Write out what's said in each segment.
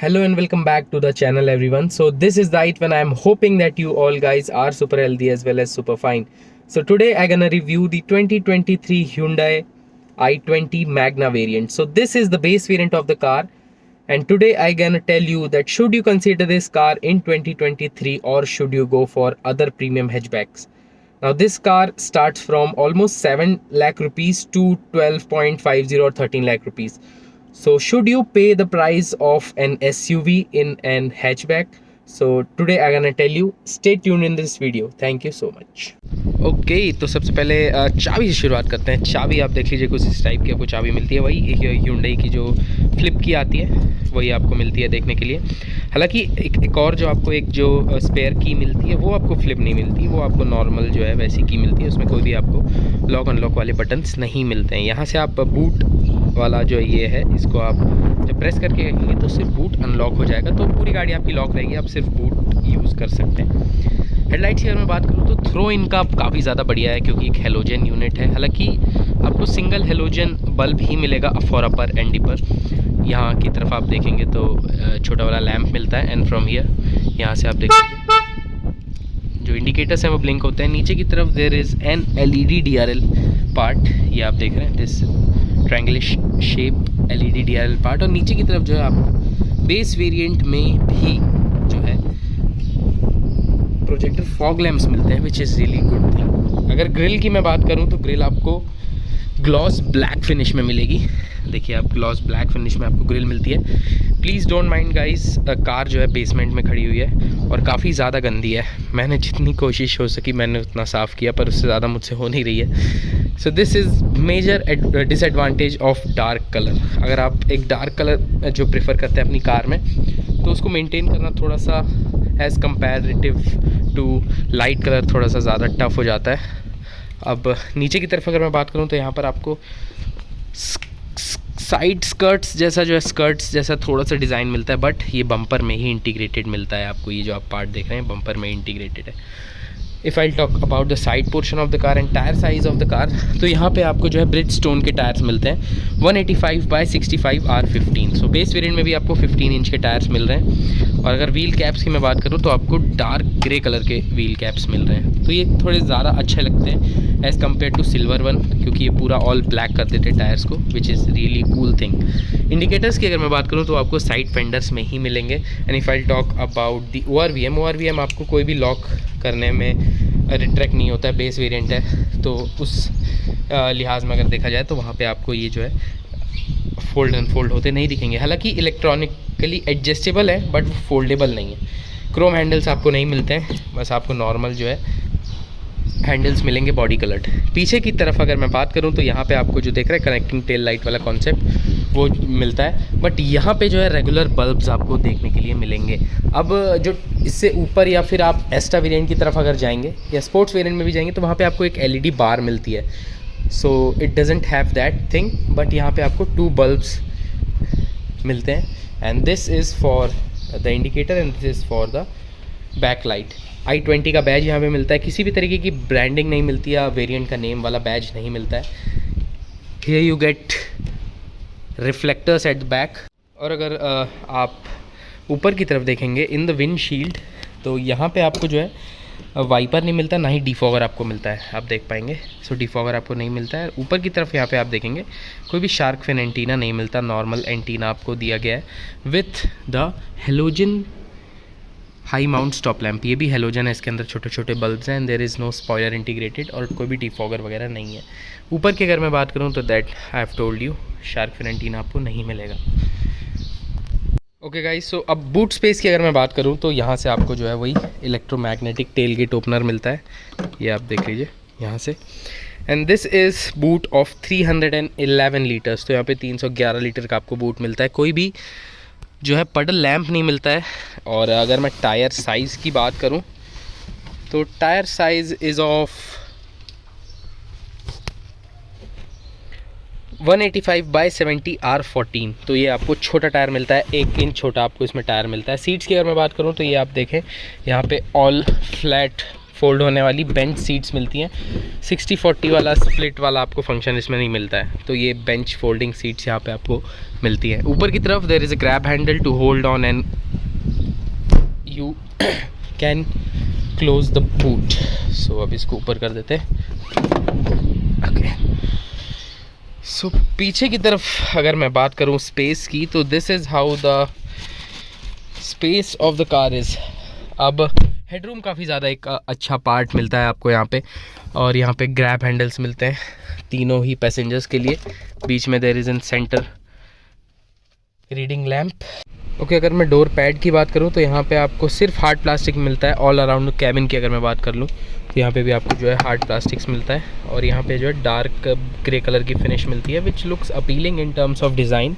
Hello and welcome back to the channel everyone. So this is the night when I am hoping that you all guys are super healthy as well as super fine. So today I'm gonna review the 2023 Hyundai i20 Magna variant. So this is the base variant of the car, and today I'm gonna tell you that should you consider this car in 2023 or should you go for other premium hatchbacks. Now this car starts from almost 7 lakh rupees to 12.50 or 13 lakh rupees. So should you pay the price of an SUV in an hatchback? So today I'm gonna tell you. Stay tuned in this video. Thank you so much. Okay तो सबसे पहले चाबी से शुरुआत करते हैं। चाबी आप देख लीजिए, कुछ इस टाइप की आपको चाबी मिलती है। वही Hyundai की जो फ्लिप की आती है वही आपको मिलती है देखने के लिए। हालांकि एक और जो आपको एक जो स्पेयर की मिलती है वो आपको फ्लिप नहीं मिलती, वो आपको नॉर्मल जो है वैसी की मिलती है। उसमें कोई भी आपको लॉक अनलॉक वाले बटन्स नहीं मिलते हैं। यहाँ से आप बूट वाला जो ये है, इसको आप जब प्रेस करके रखेंगे तो सिर्फ बूट अनलॉक हो जाएगा, तो पूरी गाड़ी आपकी लॉक रहेगी, आप सिर्फ बूट यूज़ कर सकते हैं। हेडलाइट्स की अगर मैं बात करूँ तो थ्रो इनका काफ़ी ज़्यादा बढ़िया है, क्योंकि एक हेलोजन यूनिट है। हालांकि आपको सिंगल हेलोजन बल्ब ही मिलेगा फॉर अपर एंड डिपर। यहाँ की तरफ आप देखेंगे तो छोटा वाला लैंप मिलता है, एंड फ्रॉम हियर यहाँ से आप देखेंगे जो इंडिकेटर्स हैं वो ब्लिंक होते हैं। नीचे की तरफ there is an LED DRL part, ये आप देख रहे हैं, this triangle shape LED DRL part. और नीचे की तरफ जो है आपको बेस वेरिएंट में भी जो है प्रोजेक्टर फॉग लैम्प्स मिलते हैं, which is really good thing. अगर ग्रिल की मैं बात करूं तो ग्रिल आपको ग्लॉस ब्लैक फिनिश में मिलेगी। देखिए आप, ग्लॉस ब्लैक फिनिश में आपको ग्रिल मिलती है। Please don't mind guys, car जो है बेसमेंट में खड़ी हुई है और काफ़ी ज़्यादा गंदी है। मैंने जितनी कोशिश हो सकी मैंने उतना साफ़ किया, पर उससे ज़्यादा मुझसे हो नहीं रही है। So this is major disadvantage of dark colour. अगर आप एक डार्क कलर जो प्रेफर करते हैं अपनी कार में, तो उसको मेंटेन करना थोड़ा सा as comparative to light colour थोड़ा सा ज़्यादा टफ हो जाता है। अब नीचे की तरफ अगर मैं बात करूँ तो यहाँ पर आपको साइड स्कर्ट्स जैसा जो है, स्कर्ट्स जैसा थोड़ा सा डिज़ाइन मिलता है, बट ये बम्पर में ही इंटीग्रेटेड मिलता है आपको। ये जो आप पार्ट देख रहे हैं बम्पर में इंटीग्रेटेड है। If I talk about the side portion of the car and tyre size of the car, तो यहाँ पे आपको जो है ब्रिजस्टोन के टायर्स मिलते हैं 185/65 R15। सो बेस वेरिएंट में भी आपको 15 इंच के टायर्स मिल रहे हैं। और अगर व्हील कैप्स की मैं बात करूँ तो आपको डार्क ग्रे कलर के व्हील कैप्स मिल रहे हैं, तो ये थोड़े ज़्यादा अच्छे लगते हैं as compare to silver one, क्योंकि ये पूरा ऑल ब्लैक कर देते हैं टायर्स को, विच is really cool thing. Indicators की अगर मैं बात करूँ तो आपको साइड फेंडर्स में ही मिलेंगे। And if I talk about the ORVM आपको कोई भी लॉक करने में रिट्रैक्ट नहीं होता है, बेस वेरिएंट है, तो उस लिहाज में अगर देखा जाए तो वहाँ पे आपको ये जो है फोल्ड अनफोल्ड होते नहीं दिखेंगे। हालांकि इलेक्ट्रॉनिकली एडजस्टेबल है, बट वो फोल्डेबल नहीं है। क्रोम हैंडल्स आपको नहीं मिलते हैं, बस आपको नॉर्मल जो है हैंडल्स मिलेंगे बॉडी कलर्ड। पीछे की तरफ अगर मैं बात करूं तो यहाँ पे आपको जो देख रहे हैं कनेक्टिंग टेल लाइट वाला कॉन्सेप्ट वो मिलता है, बट यहाँ पे जो है रेगुलर बल्ब्स आपको देखने के लिए मिलेंगे। अब जो इससे ऊपर या फिर आप एस्टा वेरिएंट की तरफ अगर जाएंगे या स्पोर्ट्स वेरिएंट में भी जाएंगे तो वहाँ पे आपको एक LED बार मिलती है। So it doesn't have that thing, but यहाँ पे आपको 2 बल्ब्स मिलते हैं, and this is for the indicator and this is for the back light. i20 का बैज यहाँ पे मिलता है, किसी भी तरीके की ब्रांडिंग नहीं मिलती है, वेरिएंट का नेम वाला बैज नहीं मिलता है। Here you get reflectors at the back. और अगर आप ऊपर की तरफ देखेंगे इन द विंडशील्ड, तो यहाँ पे आपको जो है वाइपर नहीं मिलता, ना ही डिफॉगर आपको मिलता है, आप देख पाएंगे। सो डिफॉगर आपको नहीं मिलता है। ऊपर की तरफ यहाँ पे आप देखेंगे कोई भी शार्क फिन एंटीना नहीं मिलता, नॉर्मल एंटीना आपको दिया गया है with the halogen high mount stop lamp. ये भी हेलोजन है, इसके अंदर छोटे छोटे बल्ब्स हैं, and there is no spoiler integrated, और कोई भी डिफॉगर वगैरह नहीं है। ऊपर की अगर मैं बात करूँ तो that I have told you, shark fin antenna आपको नहीं मिलेगा। ओके गाइस, सो अब बूट स्पेस की अगर मैं बात करूँ तो यहाँ से आपको जो है वही इलेक्ट्रोमैग्नेटिक टेल गेट ओपनर मिलता है, ये आप देख लीजिए यहाँ से। And this is boot of 311 litres, तो यहाँ पे 311 लीटर का आपको बूट मिलता है। कोई भी जो है पडल लैंप नहीं मिलता है। और अगर मैं टायर साइज़ की बात करूं तो tyre size is of 185/70 R14, तो ये आपको छोटा टायर मिलता है, 1 इंच छोटा आपको इसमें टायर मिलता है। सीट्स की अगर मैं बात करूं तो ये आप देखें यहाँ पे ऑल फ्लैट फोल्ड होने वाली बेंच सीट्स मिलती हैं। 60-40 वाला स्प्लिट वाला आपको फंक्शन इसमें नहीं मिलता है, तो ये बेंच फोल्डिंग सीट्स यहाँ पे आपको मिलती है। ऊपर की तरफ there is a grab handle to hold on and you can close the boot. So अब इसको ऊपर कर देते हैं। ओके, सो पीछे की तरफ अगर मैं बात करूँ स्पेस की, तो this is how the space of the car is. अब हेडरूम काफ़ी ज़्यादा एक अच्छा पार्ट मिलता है आपको यहाँ पे, और यहाँ पे ग्रैब हैंडल्स मिलते हैं तीनों ही पैसेंजर्स के लिए। बीच में there is an centre reading lamp. Okay, अगर मैं डोर पैड की बात करूँ तो यहाँ पे आपको सिर्फ हार्ड प्लास्टिक मिलता है। ऑल अराउंड कैबिन की अगर मैं बात कर लूँ तो यहाँ पे भी आपको जो है हार्ड प्लास्टिक्स मिलता है, और यहाँ पे जो है डार्क ग्रे कलर की फिनिश मिलती है, which looks appealing in terms of design.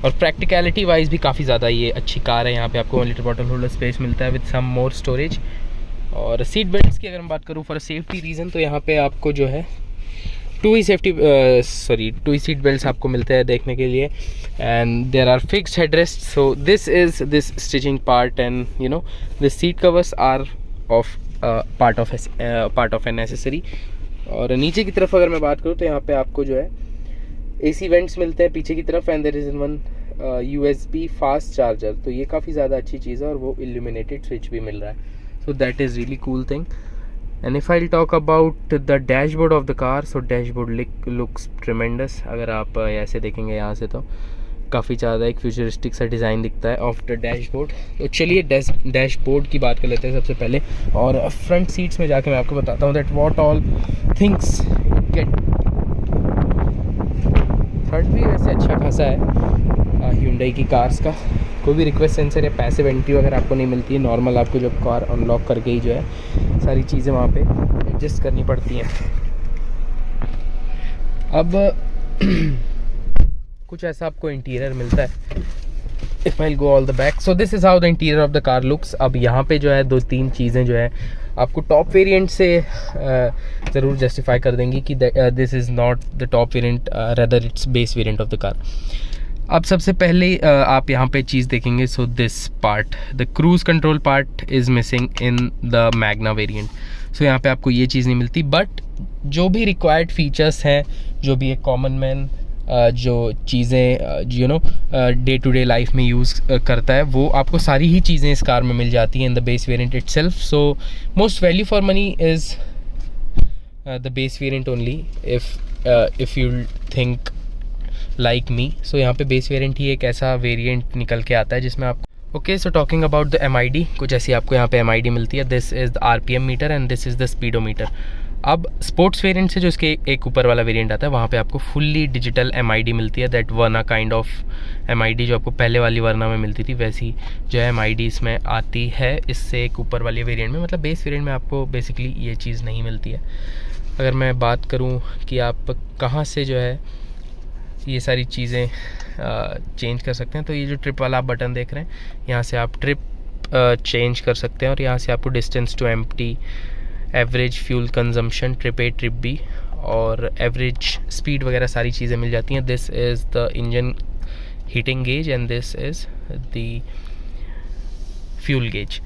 और प्रैक्टिकलिटी वाइज भी काफ़ी ज़्यादा ये अच्छी कार है। यहाँ पे आपको 1 लीटर बॉटल होल्डर स्पेस मिलता है विद सम मोर स्टोरेज। और सीट बेल्ट्स की अगर मैं बात करूँ फॉर सेफ्टी रीज़न, तो यहाँ पे आपको जो है 2 ही सीट बेल्ट्स आपको मिलते हैं देखने के लिए, and there are fixed headrest. So this is this stitching part, and you know this seat covers are of part of an accessory. और नीचे की तरफ अगर मैं बात करूँ तो यहाँ पे आपको जो है AC वेंट्स मिलते हैं पीछे की तरफ, and there is one USB fast charger. तो ये काफ़ी ज़्यादा अच्छी चीज़ है, और वो इल्यूमिनेटेड स्विच भी मिल रहा है। So that is really cool thing. And if I talk about the dashboard of the car, so dashboard looks tremendous. अगर आप ऐसे देखेंगे यहाँ से तो काफ़ी ज़्यादा एक फ्यूचरिस्टिक सा डिज़ाइन दिखता है ऑफ द डैशबोर्ड। तो चलिए डैशबोर्ड की बात कर लेते हैं सबसे पहले, और फ्रंट सीट्स में जाके मैं आपको बताता हूँ that what all things get. Front भी वैसे अच्छा खासा है Hyundai की कार्स का। कोई भी रिक्वेस्ट सेंसर या पैसिव एंट्री वगैरह आपको नहीं मिलती है। नॉर्मल आपको जब कार अनलॉक करके ही जो है सारी चीज़ें वहाँ पे एडजस्ट करनी पड़ती हैं। अब कुछ ऐसा आपको इंटीरियर मिलता है। If I go all the back, so this is how the interior of the car looks. अब यहाँ पे जो है 2-3 चीज़ें जो है आपको टॉप वेरिएंट से ज़रूर जस्टिफाई कर देंगी कि this is not the top variant, rather it's base variant of the car. अब सबसे पहले आप यहाँ पे चीज़ देखेंगे, so this part, the cruise control part is missing in the Magna variant. So यहाँ पे आपको ये चीज़ नहीं मिलती, बट जो भी रिक्वायर्ड फीचर्स हैं, जो भी एक कॉमन मैन जो चीज़ें you know day to day life में यूज़ करता है, वो आपको सारी ही चीज़ें इस कार में मिल जाती हैं in the base variant itself. So most value for money is the base variant only if you think like me. So यहाँ पे बेस वेरिएंट ही एक ऐसा वेरिएंट निकल के आता है जिसमें आप okay. So talking about the MID, कुछ ऐसी आपको यहाँ पे MID मिलती है। This is the RPM meter and this is the speedometer. अब स्पोर्ट्स वेरिएंट से जो इसके एक ऊपर वाला वेरिएंट आता है, वहाँ पे आपको फुल्ली डिजिटल MID मिलती है। That Verna kind of MID जो आपको पहले वाली वर्ना में मिलती थी, वैसी जो है MID इसमें आती है। इससे एक ऊपर वाली वेरिएंट में, मतलब बेस वेरिएंट में आपको बेसिकली ये चीज़ नहीं मिलती है। अगर मैं बात करूँ कि आप कहाँ से जो है ये सारी चीज़ें चेंज कर सकते हैं, तो ये जो ट्रिप वाला आप बटन देख रहे हैं, यहाँ से आप ट्रिप चेंज कर सकते हैं, और यहाँ से आपको distance to empty, average fuel consumption, trip A trip B, और एवरेज स्पीड वगैरह सारी चीज़ें मिल जाती हैं। This is the engine heating gauge and this is the fuel gauge.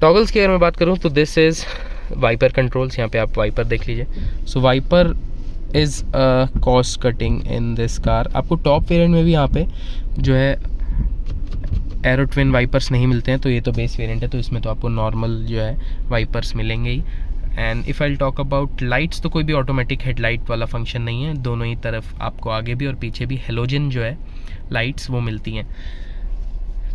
Toggles की अगर मैं बात करूँ तो दिस इज़ वाइपर कंट्रोल्स। यहाँ पे आप वाइपर देख लीजिए। So wiper is cost cutting in this car. आपको टॉप वेरिएंट में भी यहाँ पे जो है एरो ट्विन वाइपर्स नहीं मिलते हैं, तो ये तो बेस वेरिएंट है, तो इसमें तो आपको नॉर्मल जो है वाइपर्स मिलेंगे ही। And if I talk about lights, तो कोई भी ऑटोमेटिक हेडलाइट वाला फंक्शन नहीं है। दोनों ही तरफ आपको आगे भी और पीछे भी हेलोजन जो है लाइट्स वो मिलती हैं।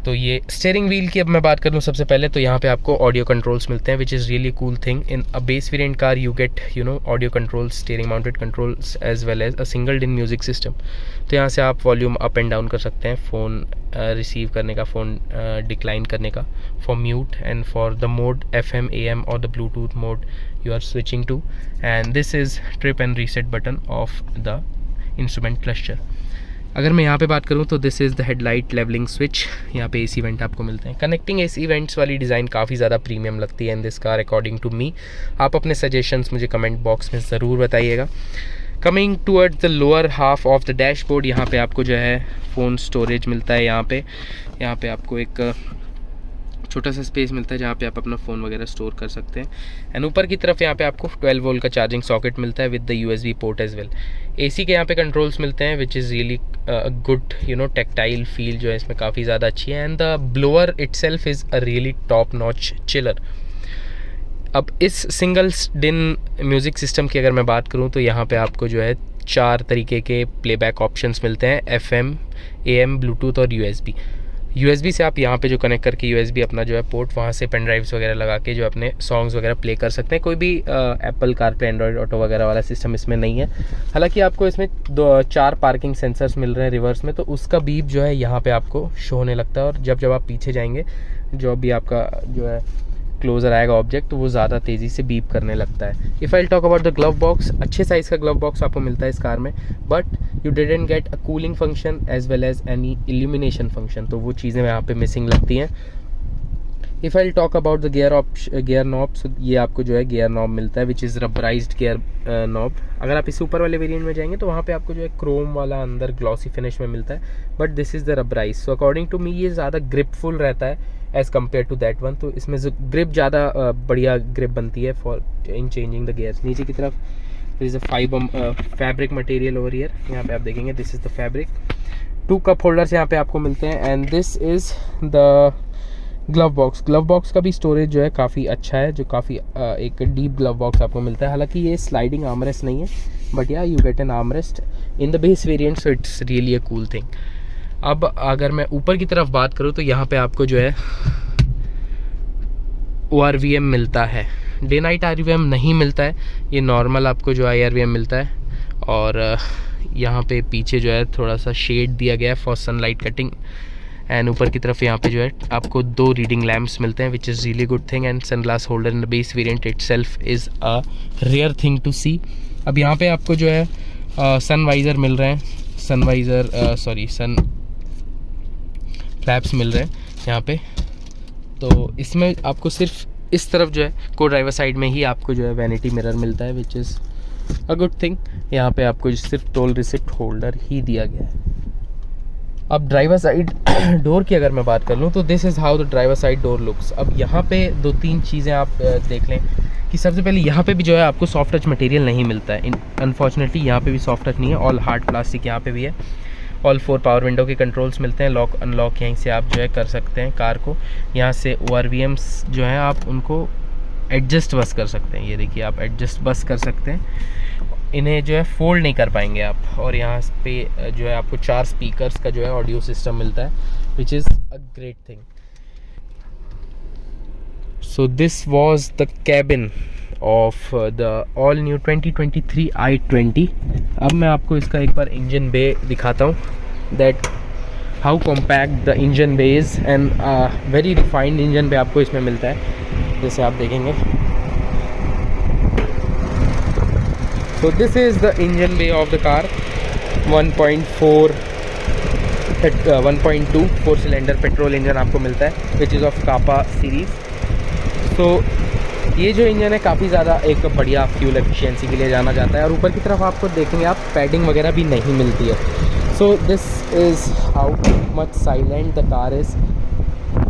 तो ये स्टीयरिंग व्हील की अब मैं बात करूँ सबसे पहले, तो यहाँ पे आपको ऑडियो कंट्रोल्स मिलते हैं, which is really cool thing. In a base variant car you get you know audio controls, steering mounted controls as well as a single in music system. तो यहाँ से आप वॉल्यूम अप एंड डाउन कर सकते हैं, phone receive करने का, phone decline करने का, for mute and for the mode FM AM और the bluetooth mode you are switching to. And this is trip and reset button of the instrument cluster. अगर मैं यहाँ पे बात करूँ तो this is the headlight levelling switch. यहाँ पे AC वेंट आपको मिलते हैं। कनेक्टिंग AC वेंट्स वाली डिज़ाइन काफ़ी ज़्यादा प्रीमियम लगती है in this car according to me. आप अपने सजेशंस मुझे कमेंट बॉक्स में ज़रूर बताइएगा। Coming toward the lower half of the dashboard, यहाँ पे आपको जो है फ़ोन स्टोरेज मिलता है। यहाँ पे आपको एक छोटा सा स्पेस मिलता है जहाँ पे आप अपना फ़ोन वगैरह स्टोर कर सकते हैं। एंड ऊपर की तरफ यहाँ पे आपको 12 वोल्ट का चार्जिंग सॉकेट मिलता है with the USB port as well. AC के यहाँ पे कंट्रोल्स मिलते हैं which is really good, you know, tactile feel जो है इसमें काफ़ी ज़्यादा अच्छी है। And the blower itself is a really top notch chiller. अब इस सिंगल डिन म्यूज़िक सिस्टम की अगर मैं बात करूँ तो यहाँ पे आपको जो है 4 तरीके के प्लेबैक ऑप्शंस मिलते हैं, FM, AM, ब्लूटूथ और USB से आप यहाँ पे जो कनेक्ट करके USB अपना जो है पोर्ट, वहाँ से पेन ड्राइव्स वगैरह लगा के जो अपने सॉन्ग्स वगैरह प्ले कर सकते हैं। कोई भी एप्पल कारप्ले, एंड्रॉयड ऑटो वगैरह वाला सिस्टम इसमें नहीं है। हालांकि आपको इसमें 4 पार्किंग सेंसर्स मिल रहे हैं रिवर्स में, तो उसका बीप जो है यहाँ पे आपको शो होने लगता है, और जब आप पीछे जाएंगे जो भी आपका जो है क्लोजर आएगा ऑब्जेक्ट, तो वो ज़्यादा तेज़ी से बीप करने लगता है। If I talk about the glove box, अच्छे साइज़ का ग्लव बॉक्स आपको मिलता है इस कार में, but you didn't get a cooling function as well as any illumination function, तो वो चीज़ें यहाँ पे मिसिंग लगती हैं। If I talk about the gear knob, ये आपको जो है गियर नॉब मिलता है which is rubberised gear knob. अगर आप इस ऊपर वाले वेरिएंट में जाएंगे तो वहाँ पे आपको जो है क्रोम वाला अंदर ग्लॉसी फिनिश में मिलता है, but this is the rubberise. So according to me ये ज़्यादा ग्रिपफुल रहता है as compare to that one, तो इसमें जो ग्रिप ज़्यादा बढ़िया ग्रिप बनती है for in changing the gears. नीचे की तरफ this is a fabric material over here, यहाँ पे आप देखेंगे this is the fabric. 2 cup holders यहाँ पे आपको मिलते हैं, and this is the glove box का भी स्टोरेज जो है काफ़ी अच्छा है, जो काफ़ी एक डीप ग्लव बॉक्स आपको मिलता है। हालांकि ये स्लाइडिंग आर्मरेस्ट नहीं है, बट या you get an armrest in the base variant, so it's really a cool thing. अब अगर मैं ऊपर की तरफ बात करूँ तो यहाँ पे आपको जो है ORVM मिलता है, डे नाइट RVM नहीं मिलता है, ये नॉर्मल आपको जो IRVM मिलता है। और यहाँ पे पीछे जो है थोड़ा सा शेड दिया गया है फॉर सनलाइट कटिंग, एंड ऊपर की तरफ यहाँ पे जो है आपको 2 रीडिंग लैम्प्स मिलते हैं which is really good thing, and sunglass holder in the base variant itself is a rare thing to see. अब यहाँ पे आपको जो है सन वाइज़र मिल रहे हैं, सन फ्लैप्स मिल रहे हैं यहाँ पे। तो इसमें आपको सिर्फ इस तरफ जो है को ड्राइवर साइड में ही आपको जो है वैनिटी मिरर मिलता है which is a good thing. यहाँ पे आपको सिर्फ टोल रिसिप्ट होल्डर ही दिया गया है। अब ड्राइवर साइड डोर की अगर मैं बात कर लूँ तो this is how the driver side door looks. अब यहाँ पे 2-3 चीज़ें आप देख लें कि सबसे पहले यहाँ पे भी जो है आपको सॉफ्ट टच मटेरियल नहीं मिलता है, अनफॉर्चुनेटली यहाँ पे भी सॉफ्ट टच नहीं है, ऑल हार्ड प्लास्टिक यहाँ पे भी है। ऑल 4 पावर विंडो के कंट्रोल्स मिलते हैं, लॉक अनलॉक यहीं से आप जो है कर सकते हैं कार को। यहाँ से ORVMs जो हैं आप उनको एडजस्ट बस कर सकते हैं, ये देखिए आप एडजस्ट बस कर सकते हैं, इन्हें जो है फोल्ड नहीं कर पाएंगे आप। और यहाँ पे जो है आपको 4 स्पीकर्स का जो है ऑडियो सिस्टम मिलता है which is a great thing. So this was the cabin of the all new 2023 i20। अब मैं आपको इसका एक बार इंजन बे दिखाता हूँ, that how compact the engine bay is, and very refined engine bay आपको इसमें मिलता है, जैसे आप देखेंगे। So this is the engine bay of the car, 1.2 4 cylinder petrol engine आपको मिलता है which is of Kappa series. तो ये जो इंजन है काफ़ी ज़्यादा एक बढ़िया फ्यूल एफिशिएंसी के लिए जाना जाता है। और ऊपर की तरफ आपको देखेंगे आप पैडिंग वगैरह भी नहीं मिलती है। So this is how much silent the car is,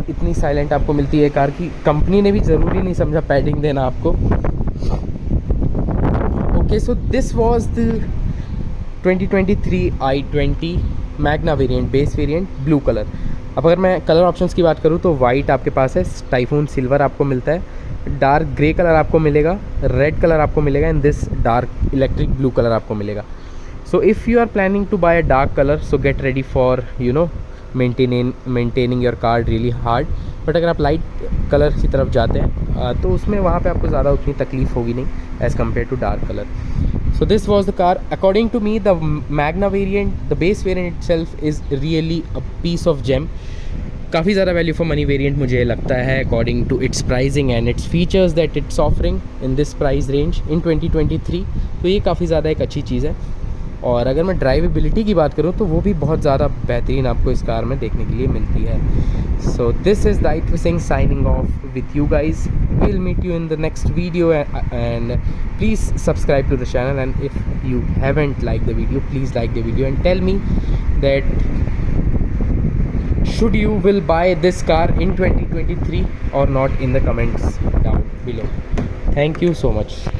इतनी साइलेंट आपको मिलती है कार की। कंपनी ने भी ज़रूरी नहीं समझा पैडिंग देना आपको। Okay, so this was the 2023 i20 Magna variant, base variant, blue colour. अब अगर मैं कलर ऑप्शंस की बात करूँ तो वाइट आपके पास है, टाइफून सिल्वर आपको मिलता है, डार्क ग्रे कलर आपको मिलेगा, रेड कलर आपको मिलेगा, and this dark electric blue colour आपको मिलेगा। So if you are planning to buy a dark colour, so get ready for maintaining your car really hard. But अगर आप light colour की तरफ जाते हैं तो उसमें वहाँ पे आपको ज़्यादा उतनी तकलीफ होगी नहीं as compare to dark colour. So this was the car according to me, the Magna variant, the base variant itself is really a piece of gem. काफ़ी ज़्यादा वैल्यू फॉर मनी वेरिएंट मुझे लगता है according to its pricing and its features that it's offering in this price range in 2023। तो ये काफ़ी ज़्यादा एक अच्छी चीज़ है। और अगर मैं ड्राइवेबिलिटी की बात करूँ तो वो भी बहुत ज़्यादा बेहतरीन आपको इस कार में देखने के लिए मिलती है। सो दिस इज़ दायित्व Singh signing off with you guys. We'll meet you in the next video, and please subscribe to the channel, and if you haven't liked the video, please like the video and tell me that should you will buy this car in 2023 or not in the comments down below. Thank you so much.